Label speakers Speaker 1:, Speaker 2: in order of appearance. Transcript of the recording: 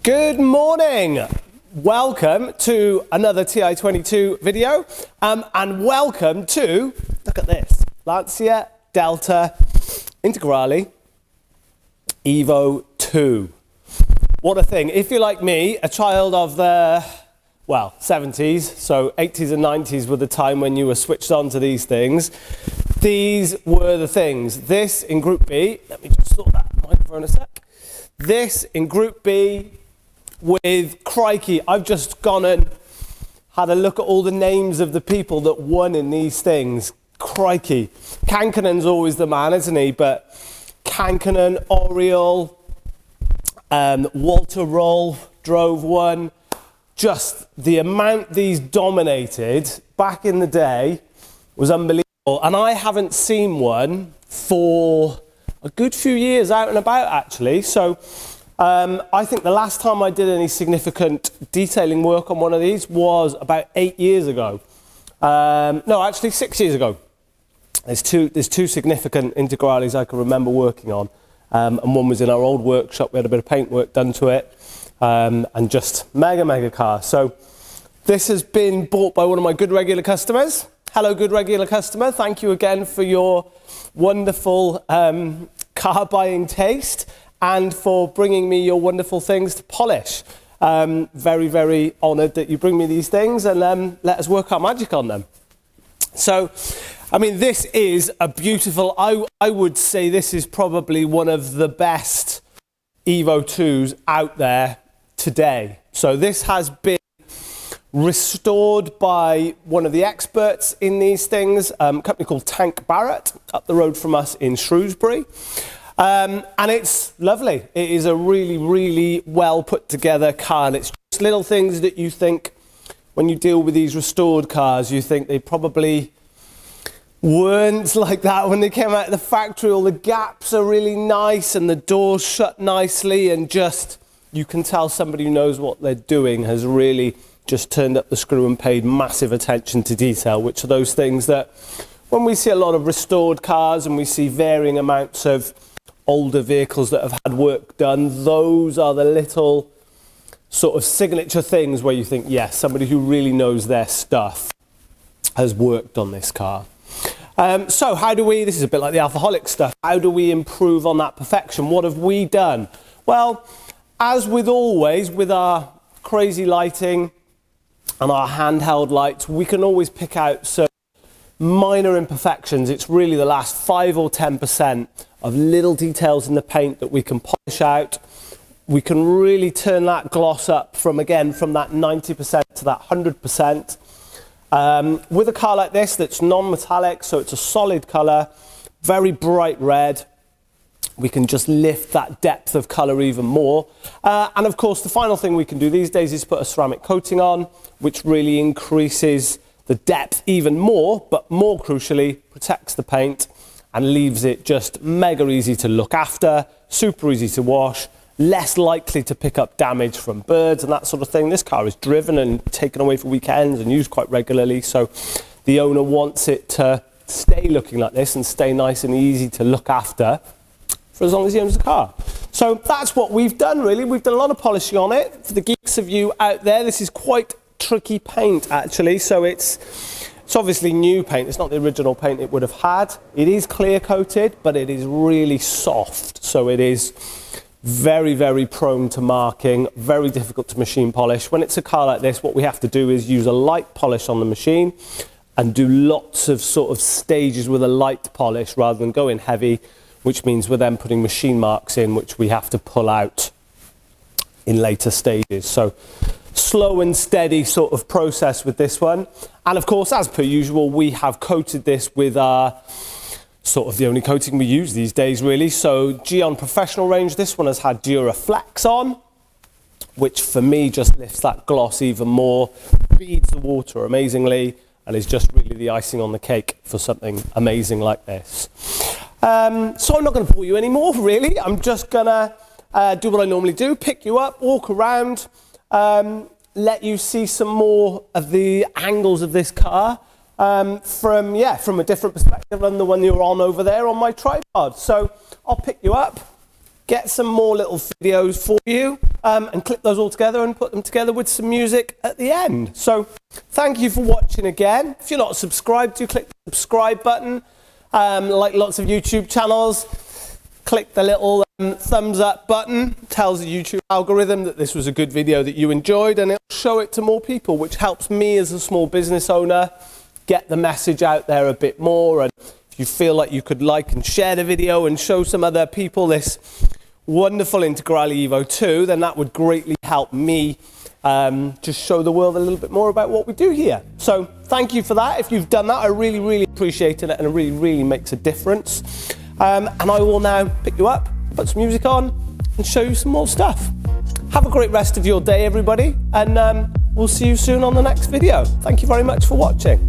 Speaker 1: Good morning. Welcome to another Ti22 video and welcome to, look at this, Lancia Delta Integrale EVO 2. What a thing. If you're like me, a child of the, well, 70s, so 80s and 90s were the time when you were switched on to these things. These were the things. This in Group B, let me just sort that microphone a sec. This in Group B with, crikey, I've just gone and had a look at all the names of the people that won in these things. Crikey. Kankanen's always the man, isn't he? But Kankkunen, Oriole, Walter Roll drove one. Just the amount these dominated back in the day was unbelievable. And I haven't seen one for a good few years out and about, actually. So I think the last time I did any significant detailing work on one of these was about 8 years ago. No, actually 6 years ago. There's two significant integrales I can remember working on. And one was in our old workshop. We had a bit of paint work done to it. And just mega car. So this has been bought by one of my good regular customers. Hello, good regular customer. Thank you again for your wonderful car buying taste and for bringing me your wonderful things to polish. Very honoured that you bring me these things and let us work our magic on them. So, I mean, this is a beautiful, I would say this is probably one of the best EVO 2s out there today. So this has been restored by one of the experts in these things, a company called Tank Barrett, up the road from us in Shrewsbury. And it's lovely. It is a really well put together car, and it's just little things that you think when you deal with these restored cars, you think they probably weren't like that when they came out of the factory. All the gaps are really nice and the doors shut nicely, and just you can tell somebody who knows what they're doing has really just turned up the screw and paid massive attention to detail, which are those things that when we see a lot of restored cars and we see varying amounts of older vehicles that have had work done, those are the little sort of signature things where you think, yes, somebody who really knows their stuff has worked on this car. So how do we, this is a bit like the alcoholic stuff, how do we improve on that perfection? What have we done? Well, as with always, with our crazy lighting and our handheld lights, we can always pick out some minor imperfections. It's really the last 5 or 10% of little details in the paint that we can polish out. We can really turn that gloss up from that 90% to that 100%. With a car like this that's non-metallic, so it's a solid colour, very bright red, we can just lift that depth of colour even more. And of course, the final thing we can do these days is put a ceramic coating on, which really increases the depth even more, but more crucially, protects the paint and leaves it just mega easy to look after, super easy to wash, less likely to pick up damage from birds and that sort of thing. This car is driven and taken away for weekends and used quite regularly, so the owner wants it to stay looking like this and stay nice and easy to look after for as long as he owns the car. So that's what we've done, really. We've done a lot of polishing on it. For the geeks of you out there, this is quite tricky paint, actually. So it's obviously new paint. It's not the original paint it would have had. It is clear coated, but it is really soft. So it is very prone to marking, very difficult to machine polish. When it's a car like this, what we have to do is use a light polish on the machine and do lots of sort of stages with a light polish rather than go in heavy, which means we're then putting machine marks in, which we have to pull out in later stages. So slow and steady sort of process with this one. And of course, as per usual, we have coated this with our sort of the only coating we use these days, really. So Geon Professional range, this one has had Duraflex on, which for me just lifts that gloss even more, beads the water amazingly, and is just really the icing on the cake for something amazing like this. So I'm not going to bore you anymore, really. I'm just going to do what I normally do, pick you up, walk around, let you see some more of the angles of this car from a different perspective than the one you're on over there on my tripod. So I'll pick you up, get some more little videos for you, and clip those all together and put them together with some music at the end. So thank you for watching again. If you're not subscribed, do click the subscribe button. Like lots of YouTube channels, click the little thumbs up button. It tells the YouTube algorithm that this was a good video that you enjoyed, and it'll show it to more people, which helps me as a small business owner get the message out there a bit more. And if you feel like you could like and share the video and show some other people this wonderful Integrale EVO 2, then that would greatly help me just show the world a little bit more about what we do here. So thank you for that. If you've done that, I really, really appreciate it, and it really, really makes a difference. And I will now pick you up, put some music on, and show you some more stuff. Have a great rest of your day, everybody, and we'll see you soon on the next video. Thank you very much for watching.